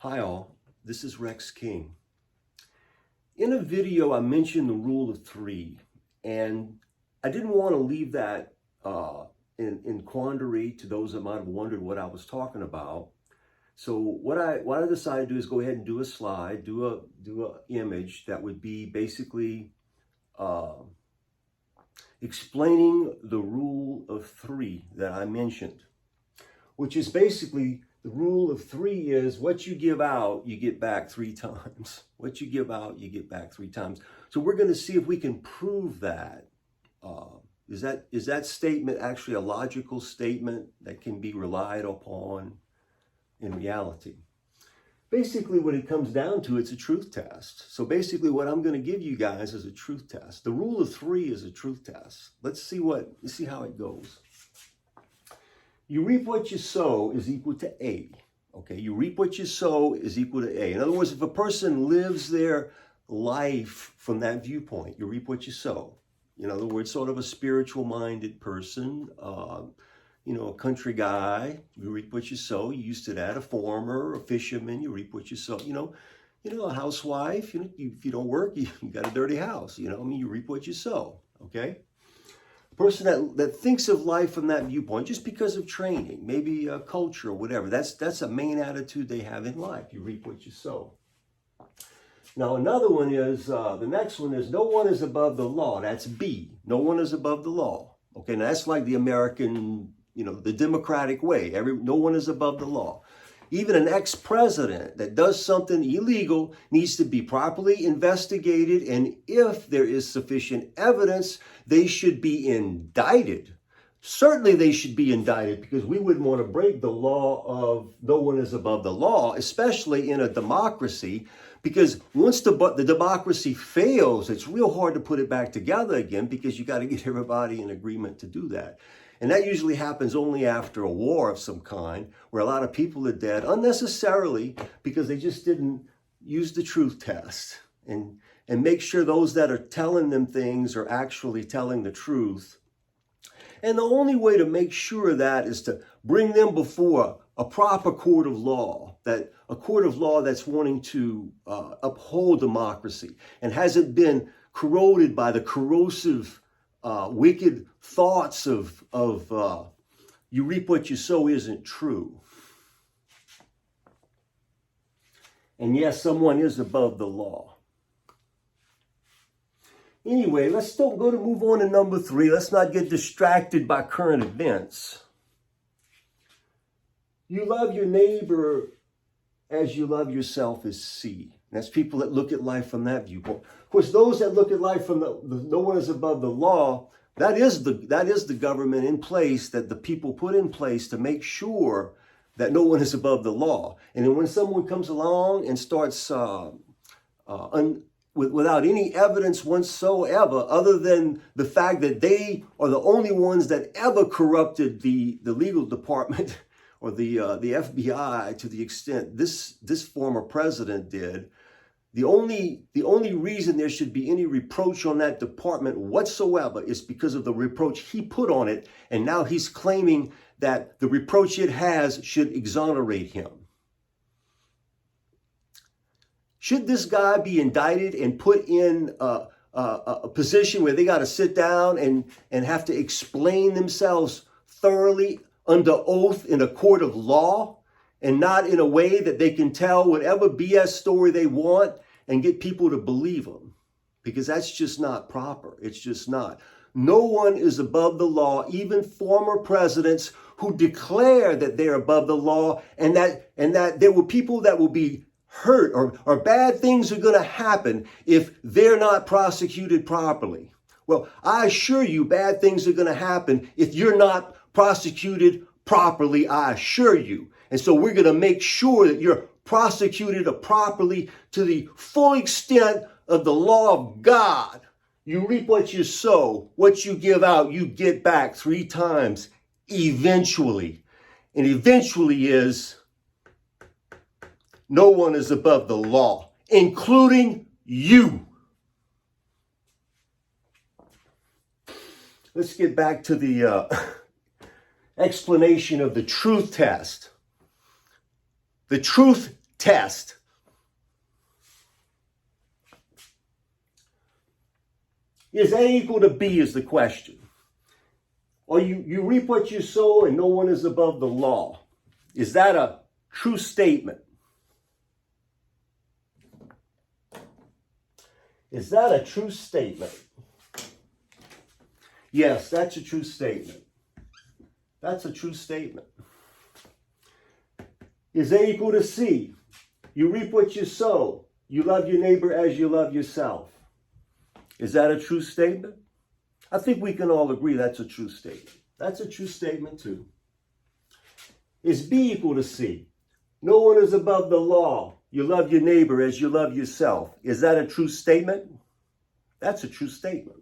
Hi all, this is Rex King. In a video I mentioned the rule of three, and I didn't want to leave that in quandary to those that might have wondered what I was talking about. So what I decided to do is go ahead and do a slide, do a image that would be basically explaining the rule of three that I mentioned, which is basically the rule of three is what you give out, you get back three times. What you give out, you get back three times. So we're going to see if we can prove that. Is that statement actually a logical statement that can be relied upon in reality? Basically, what it comes down to, it's a truth test. So basically what I'm going to give you guys is a truth test. The rule of three is a truth test. Let's see how it goes. You reap what you sow is equal to A. Okay, you reap what you sow is equal to A. In other words, if a person lives their life from that viewpoint, you reap what you sow. In other words, sort of a spiritual-minded person, a country guy, you reap what you sow. You used to that. A farmer, a fisherman, you reap what you sow. A housewife, if you don't work, you got a dirty house. You reap what you sow. Okay. Person that thinks of life from that viewpoint, just because of training, maybe culture or whatever, that's a main attitude they have in life. You reap what you sow. Now another one is, the next one is, no one is above the law. That's B. No one is above the law. Okay, now that's like the American, the democratic way. No one is above the law. Even an ex-president that does something illegal needs to be properly investigated, and if there is sufficient evidence, they should be indicted. Certainly they should be indicted, because we wouldn't want to break the law of no one is above the law, especially in a democracy, because once the democracy fails, it's real hard to put it back together again, because you got to get everybody in agreement to do that. And that usually happens only after a war of some kind, where a lot of people are dead unnecessarily because they just didn't use the truth test and make sure those that are telling them things are actually telling the truth. And the only way to make sure of that is to bring them before a proper court of law, a court of law that's wanting to uphold democracy and hasn't been corroded by the corrosive wicked thoughts of you reap what you sow isn't true. And yes, someone is above the law. Anyway, let's still move on to number 3. Let's not get distracted by current events. You love your neighbor as you love yourself is C. That's people that look at life from that viewpoint. Of course, those that look at life from the no one is above the law, that is the government in place, that the people put in place to make sure that no one is above the law. And then when someone comes along and starts without any evidence whatsoever, other than the fact that they are the only ones that ever corrupted the legal department or the FBI to the extent this former president did, the only reason there should be any reproach on that department whatsoever is because of the reproach he put on it, and now he's claiming that the reproach it has should exonerate him. Should this guy be indicted and put in a position where they got to sit down and have to explain themselves thoroughly under oath in a court of law, and not in a way that they can tell whatever BS story they want and get people to believe them? Because that's just not proper. It's just not. No one is above the law, even former presidents who declare that they're above the law, and that there were people that will be hurt or bad things are going to happen if they're not prosecuted properly. Well, I assure you, bad things are going to happen if you're not prosecuted properly, I assure you. And so we're going to make sure that you're prosecuted properly to the full extent of the law of God. You reap what you sow. What you give out, you get back 3 times eventually. And eventually is no one is above the law, including you. Let's get back to the explanation of the truth test. The truth test. Is A equal to B is the question. Or you reap what you sow and no one is above the law. Is that a true statement? Is that a true statement? Yes, that's a true statement. That's a true statement. Is A equal to C? You reap what you sow. You love your neighbor as you love yourself. Is that a true statement? I think we can all agree that's a true statement. That's a true statement too. Is B equal to C? No one is above the law. You love your neighbor as you love yourself. Is that a true statement? That's a true statement.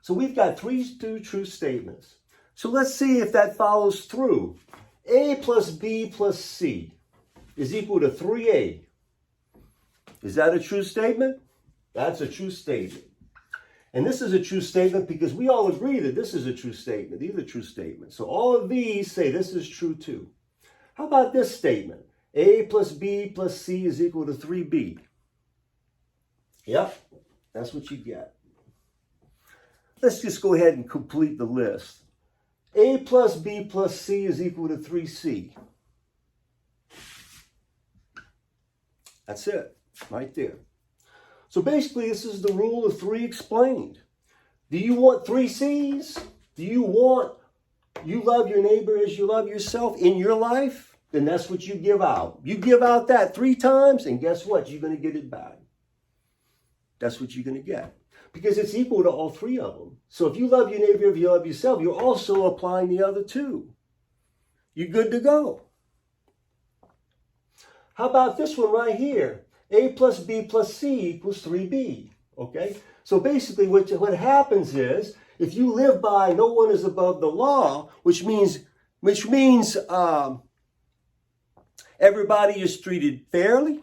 So we've got two true statements. So let's see if that follows through. A plus B plus C is equal to 3A. Is that a true statement? That's a true statement. And this is a true statement because we all agree that this is a true statement. These are true statements. So all of these say this is true too. How about this statement? A plus B plus C is equal to 3B. Yep, that's what you get. Let's just go ahead and complete the list. A plus B plus C is equal to 3C. That's it, right there. So basically, this is the rule of 3 explained. Do you want 3 C's? Do you want you love your neighbor as you love yourself in your life? Then that's what you give out. You give out that 3 times, and guess what? You're going to get it back. That's what you're going to get. Because it's equal to all 3 of them. So if you love your neighbor, if you love yourself, you're also applying the other 2. You're good to go. How about this one right here? A plus B plus C equals 3B. Okay? So basically what happens is, if you live by no one is above the law, which means everybody is treated fairly.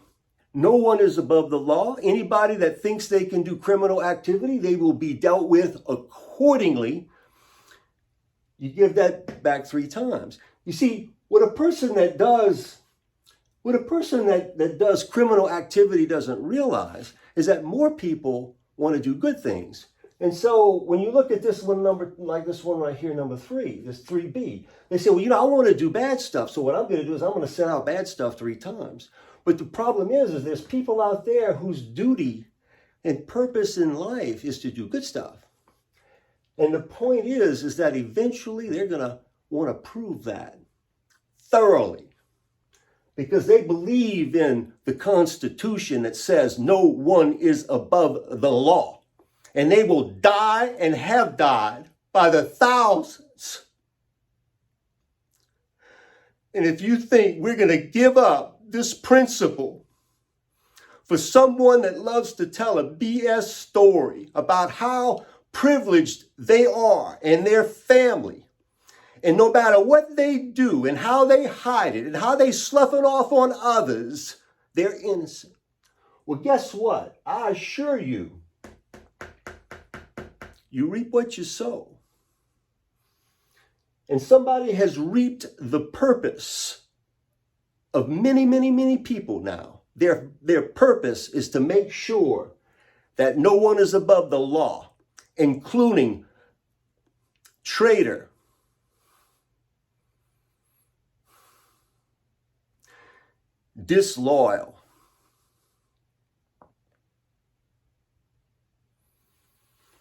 No one is above the law. Anybody that thinks they can do criminal activity, they will be dealt with accordingly. You give that back 3 times. You see, what a person that does criminal activity doesn't realize is that more people want to do good things. And so when you look at this one number, like this one right here, number 3, this 3B, they say, well, I want to do bad stuff. So what I'm going to do is I'm going to send out bad stuff 3 times. But the problem is there's people out there whose duty and purpose in life is to do good stuff. And the point is that eventually they're going to want to prove that thoroughly, because they believe in the Constitution that says no one is above the law. And they will die and have died by the thousands. And if you think we're going to give up this principle for someone that loves to tell a BS story about how privileged they are and their family, and no matter what they do and how they hide it and how they slough it off on others, they're innocent. Well, guess what? I assure you, you reap what you sow. And somebody has reaped the purpose of many, many, many people now. Their purpose is to make sure that no one is above the law, including traitor, disloyal,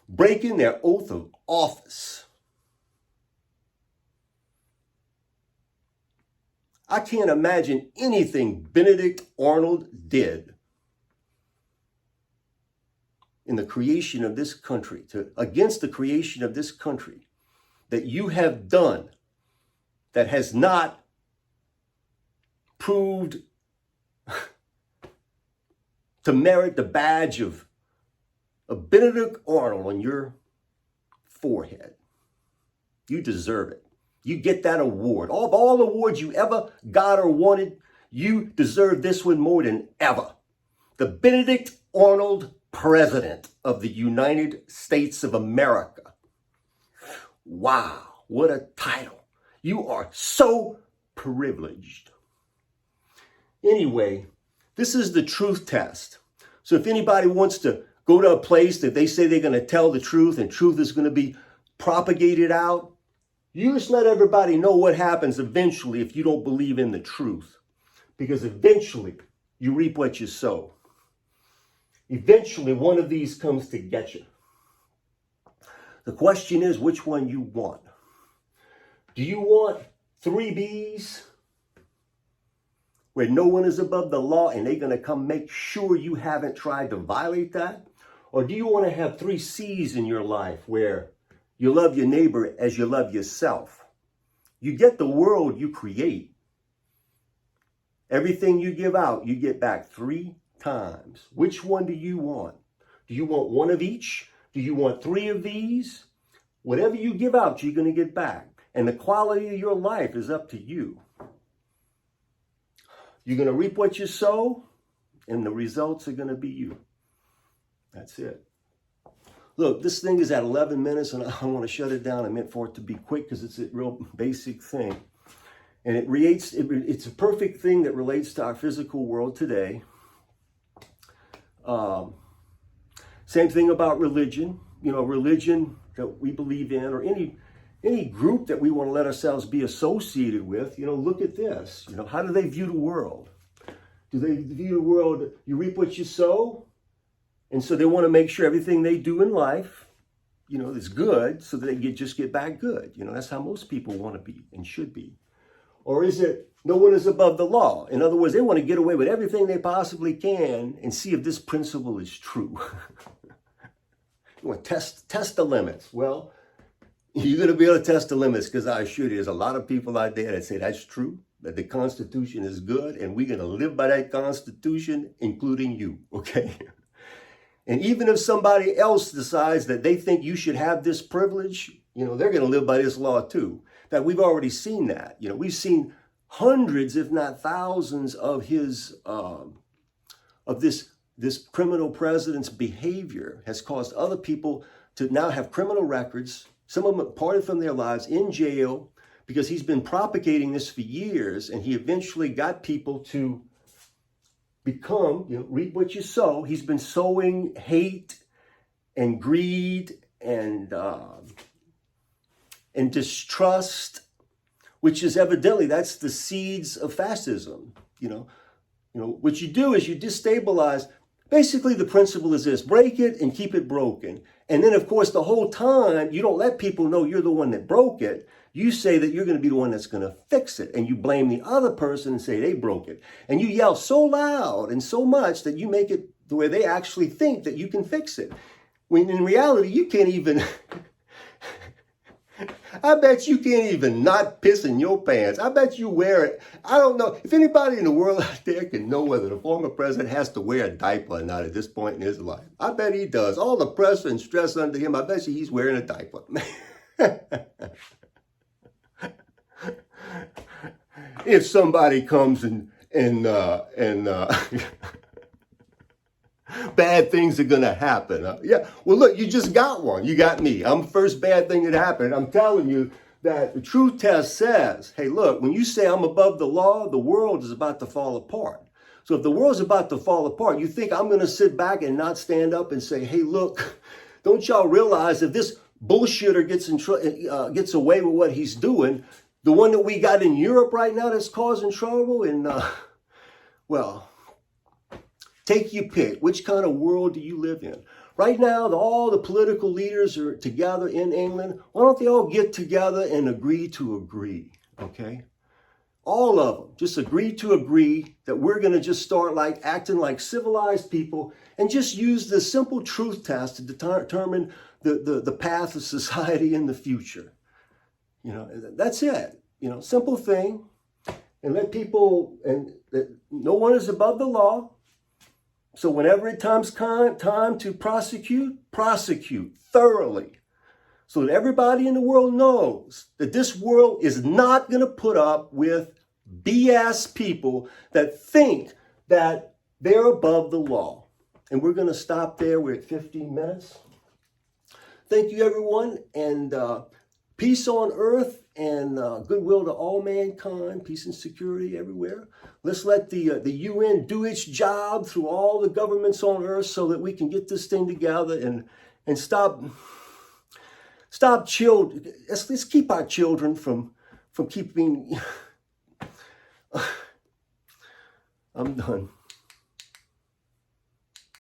breaking their oath of office. I can't imagine anything Benedict Arnold did in the creation of this country, against the creation of this country, that you have done that has not proved to merit the badge of Benedict Arnold on your forehead. You deserve it. You get that award. Of all awards you ever got or wanted, you deserve this one more than ever. The Benedict Arnold President of the United States of America. Wow, what a title. You are so privileged. Anyway, this is the truth test. So if anybody wants to go to a place that they say they're going to tell the truth and truth is going to be propagated out, you just let everybody know what happens eventually if you don't believe in the truth. Because eventually you reap what you sow. Eventually one of these comes to get you. The question is which one you want. Do you want 3 B's? Where no one is above the law and they're going to come make sure you haven't tried to violate that? Or do you want to have 3 C's in your life where you love your neighbor as you love yourself? You get the world you create. Everything you give out, you get back 3 times. Which one do you want? Do you want 1 of each? Do you want 3 of these? Whatever you give out, you're going to get back. And the quality of your life is up to you. You're going to reap what you sow, and the results are going to be you. That's it. Look, this thing is at 11 minutes, and I want to shut it down. I meant for it to be quick because it's a real basic thing. And it's a perfect thing that relates to our physical world today. Same thing about religion. You know, religion that we believe in, or any group that we want to let ourselves be associated with. You know, look at this. You know, how do they view the world? Do they view the world, you reap what you sow? And so they want to make sure everything they do in life, you know, is good so that they just get back good. You know, that's how most people want to be and should be. Or is it no one is above the law? In other words, they want to get away with everything they possibly can and see if this principle is true. You want to test the limits. Well, you're going to be able to test the limits because I assure you there's a lot of people out there that say that's true, that the Constitution is good, and we're going to live by that Constitution, including you, okay? And even if somebody else decides that they think you should have this privilege, you know, they're going to live by this law too. That we've already seen that. You know, we've seen hundreds, if not thousands, of his this criminal president's behavior has caused other people to now have criminal records. Some of them parted from their lives in jail because he's been propagating this for years, and he eventually got people to become, you know, reap what you sow. He's been sowing hate and greed and distrust, which is evidently that's the seeds of fascism. You know, what you do is you destabilize. Basically, the principle is this: break it and keep it broken. And then, of course, the whole time, you don't let people know you're the one that broke it. You say that you're going to be the one that's going to fix it. And you blame the other person and say they broke it. And you yell so loud and so much that you make it the way they actually think that you can fix it. When in reality, you can't even... I bet you can't even not piss in your pants. I bet you wear it. I don't know. If anybody in the world out there can know whether the former president has to wear a diaper or not at this point in his life, I bet he does. All the pressure and stress under him, I bet you he's wearing a diaper. If somebody comes and bad things are going to happen. Yeah, well, look, you just got one. You got me. I'm the first bad thing that happened. I'm telling you that the truth test says, hey, look, when you say I'm above the law, the world is about to fall apart. So if the world's about to fall apart, you think I'm going to sit back and not stand up and say, hey, look, don't y'all realize if this bullshitter gets away with what he's doing, the one that we got in Europe right now that's causing trouble, and, well... take your pick. Which kind of world do you live in? Right now, all the political leaders are together in England. Why don't they all get together and agree to agree, okay? All of them just agree to agree that we're going to just start like acting like civilized people and just use the simple truth test to determine the path of society in the future. You know, that's it. You know, simple thing. And let people, and that no one is above the law. So whenever it comes time to prosecute thoroughly, so that everybody in the world knows that this world is not going to put up with BS people that think that they're above the law. And we're going to stop there. We're at 15 minutes. Thank you, everyone, and peace on earth and goodwill to all mankind, peace and security everywhere. Let's let the UN do its job through all the governments on earth so that we can get this thing together and stop children. Let's keep our children from keeping. I'm done.